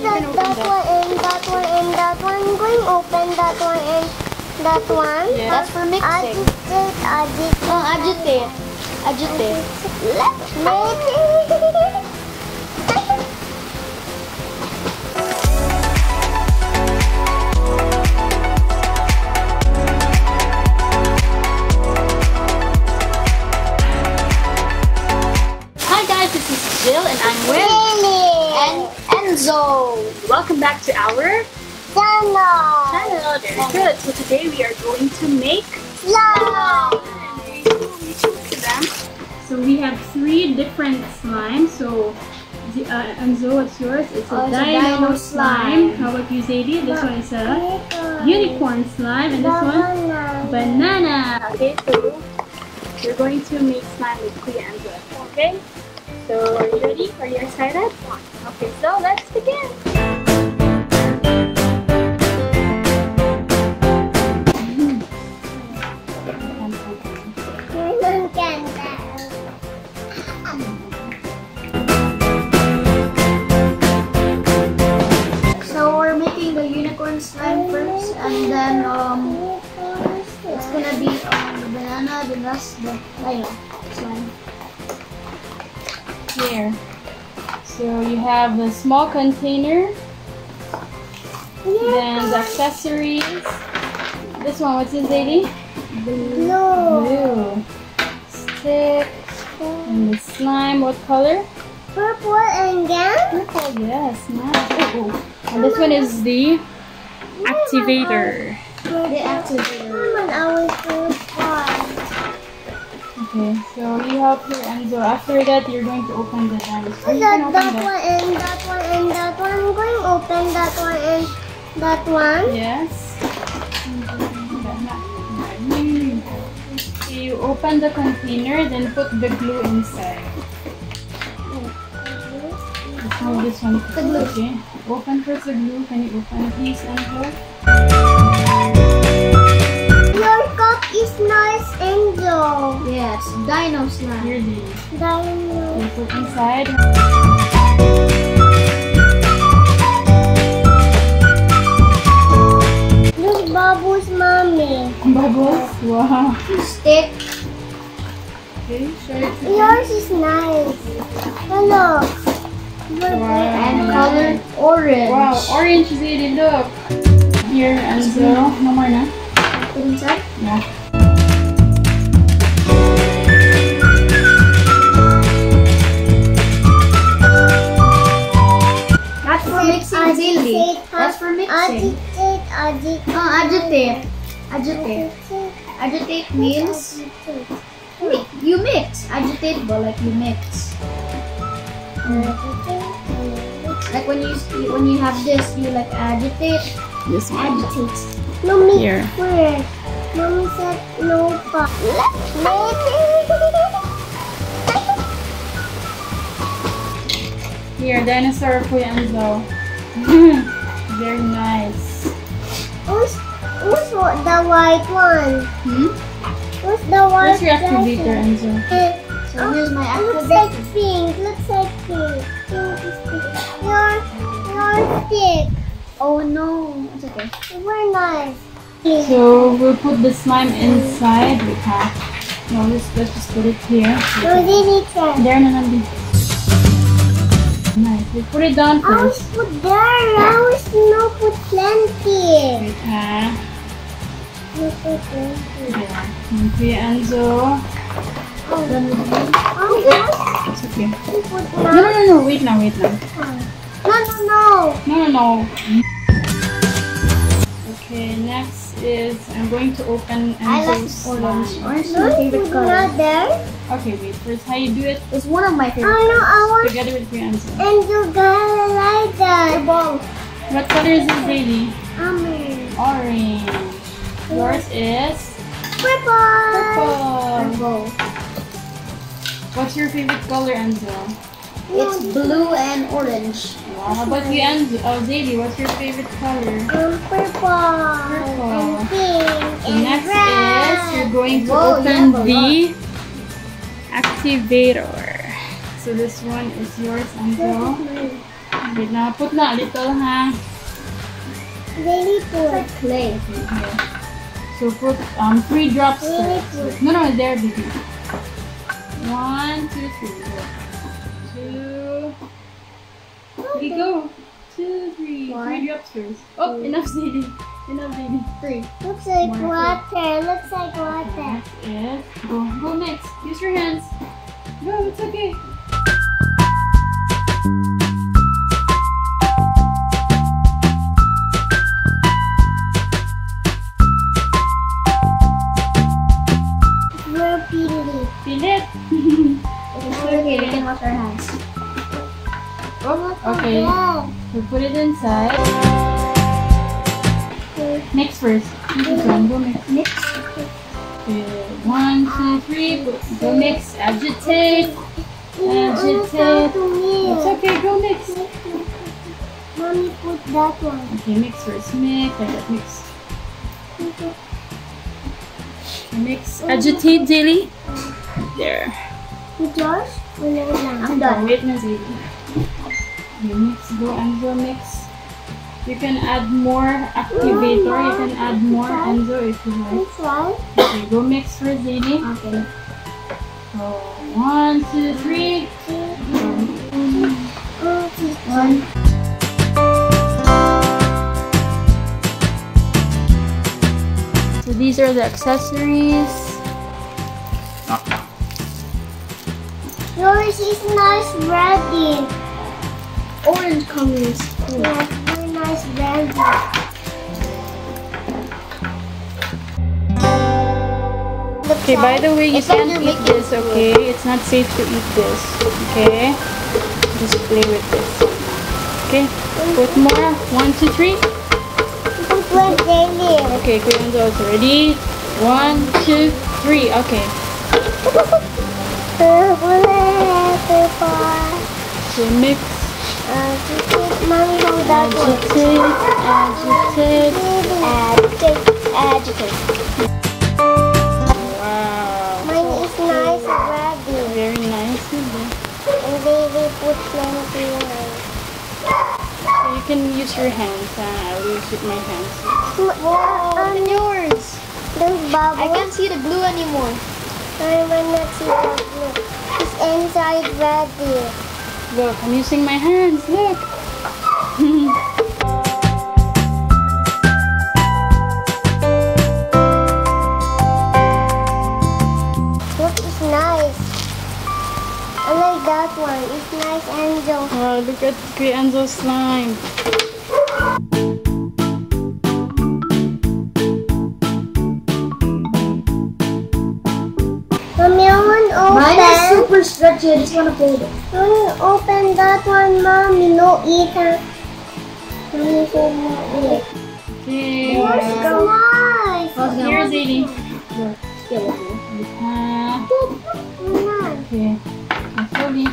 that one and that one and that one. I'm going to open that one and that one. Yeah. That's for mixing. Agitate. Let's make it. Hi guys, this is Jill and I'm with and Enzo. Welcome back to our channel. Very good. So today we are going to make slime. So we have 3 different slimes. So Enzo, what's yours? It's a dino slime. How about you, Zailey? This one is a unicorn slime, and this one banana. Okay, so we're going to make slime with Kuya Enzo. Okay. So are you ready? Are you excited? Okay, so let's begin. So we're making the unicorn slime first, and then it's gonna be the banana, the rest the slime. Here. So you have the small container, then the accessories. This one, what's this, Zailey? Blue. Stick. And the slime, what color? Purple and again? Purple, yes. Nice. Oh. And this one is the activator. The activator. Okay, so you have here, Enzo. After that, you're going to open the dinosaur. That one and that one and that one. I'm going to open that one and that one. Yes. Okay, you open the container, then put the glue inside. This one first, okay? Open first the glue. Can you open please, Enzo? Your cup is nice, Enzo. Yes, dino slime. Here it is. Dino. You put inside. Look, Babu's mommy. Bubbles. Wow. Stick. Okay, show it to Yours is nice. Hello. And color orange. Wow, orange Zailey, look. Here, Enzo. No more na? Put inside. Yeah. That's for mixing, Zailey. That's for mixing. Agitate. Agitate means you mix. Agitate, but like you mix. Like when you have this, you like agitate. This one. Agitate. Mommy, Here. where? Mommy said no, pa. Here, dinosaur for Enzo. Very nice. Who's the white one? Who's the white? Where's your activator, Enzo? So here's my Looks like activator. pink. Looks like pink. Pink is pink. Your stick. Oh no, it's okay. Very nice. So we'll put the slime inside. We have. No, let's just put it here. No, they try. There na lang dito. Nice. We put it down I was first. put there. I was no put plenty. Wait, ha? No put plenty. Yeah. And Kuya Enzo. Oh, It's okay. you put No. Wait lang. No. Okay, next is I'm going to open I like Enzo's orange. slime. Orange is No, my you favorite put color. not there. Okay, wait. First, how you do it? It's one of my Oh favorite. no, I want Together with Kuya Enzo. and you gotta like that. What color is this, Zailey? Orange. Orange. Yours is Purple. purple. What's your favorite color, Enzo? It's blue and orange. Wow. How about you, Enzo? Oh, Zailey, what's your favorite color? Purple. And pink. The And next red. is you're going to Whoa, open yeah, the activator. So this one is yours, Enzo. Wait na, put na a little, ha? Zailey put. Clay. So put 3 drops Zailey first. put. No, there, baby. 1, 2, 3. Go. 2. Okay, go. 2, 3. 3 drops first. Oh, enough, Zailey. Enough, baby. 3. Looks like More water. Looks like water. Yes. Go next. Use your hands. Go, it's okay. We're peely. Feel it. It's okay, we can wash our hands. Okay. So put it inside. Mix first. This one. Go mix. Okay. 1, 2, 3. Go mix. Agitate. Agitate. It's okay. Go mix. Mommy put that one. Okay, mix first. Mix. Like that. Mix. Mix. Agitate, Zailey. There. Put yours? I'm done. Wait na, Zailey. You mix. Go Enzo. Mix. You can add more activator. You can add more Enzo if you like. This one? Okay, go mix for Zailey. Okay. So 1, 2, 3. 1. So these are the accessories. Yours is nice ready. Orange color is cool. Yes, very nice ready. Okay, by the way, you It's like can't you're eat making this, okay? It's not safe to eat this, okay? Just play with this. Okay, put more. 1, 2, 3. Put one Zailey. Okay, Kuya Enzo is ready. 1, 2, 3. Okay. So mix. Mommy, hold that one. Agitate. Agitate. Wow. Mine is nice ready. Very nice. Isn't it? And they put plenty in it. So you can use your hands. I will use with my hands. And yours. There's bubbles. I can't see the blue anymore. I will not see the blue. It's inside ready. Look, I'm using my hands. Look. Look, it's nice. I like that one. It's nice, Angel. Wow, look at Kuya Enzo's slime. Mommy, I want to open. Mine is super stretchy. I just want to hold it. I want to open that one, Mommy. No eat. Mommy said no eat. Okay. It's nice. Here, Zailey. Nice. Okay. Slowly.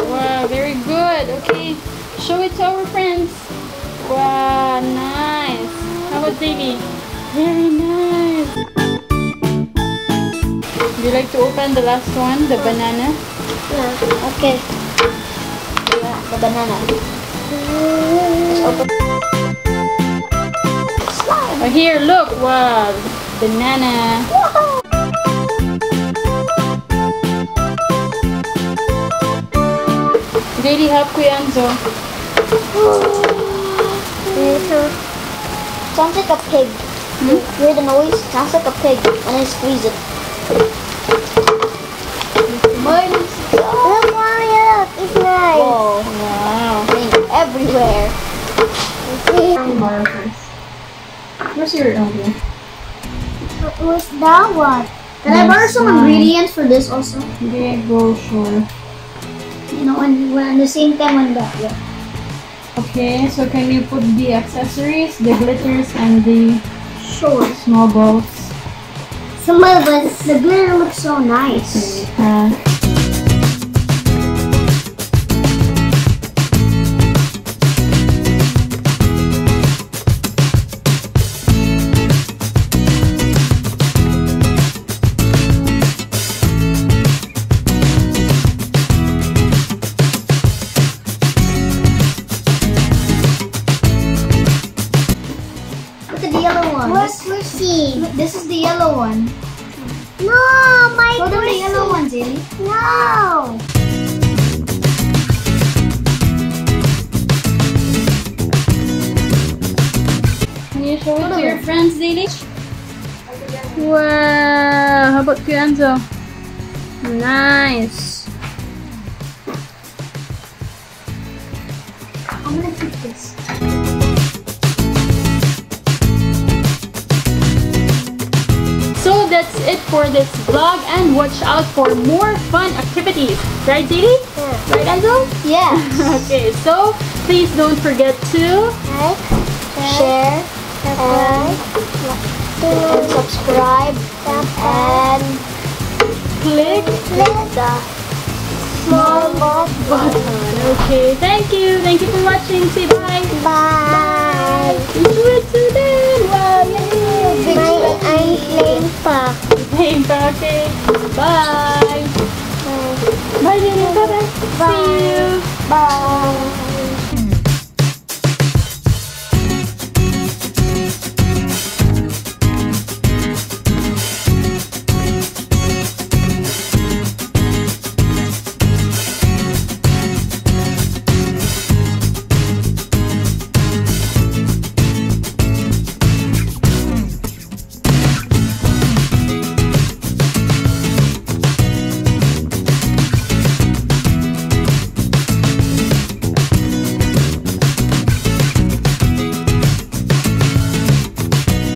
Wow, very good. Okay, show it to our friends. Wow, nice. How about Zailey? Very nice. Would you like to open the last one, the banana? Yeah. Okay. The banana. Oh, here, look. Wow, banana. Zailey, help Kuya Enzo. Sounds like a pig. You hear the noise? Sounds like a pig when I squeeze it. Mine is Look, Mommy, look. It's nice. Whoa. Wow. Paint everywhere. Tomorrow first. Where's your elbow? What's that one? Can I borrow some ingredients for this also? Okay, go, sure. You know, when at the same time when that, yeah. Okay, so can you put the accessories, the glitters, and the Sure. small balls? Some of us, the glitter looks so nice. Look at the yellow one. What's receipt? This is the yellow one. No, my Hold on the yellow one, Zailey. No. Can you show it to your friends, Zailey? Wow! How about you, Enzo? Nice! I'm gonna keep this. So that's it for this vlog, and watch out for more fun activities. Right, Zailey? Yeah. Right, Enzo? Yes. Okay, so please don't forget to Like, Share and subscribe and click click the small button. Okay, thank you. Thank you for watching. Say bye. Bye. Enjoy it today. Wow, yay. I'm playing pa. Thank you. Okay. Bye. Bye, Zailey. Bye-bye. See you. Bye.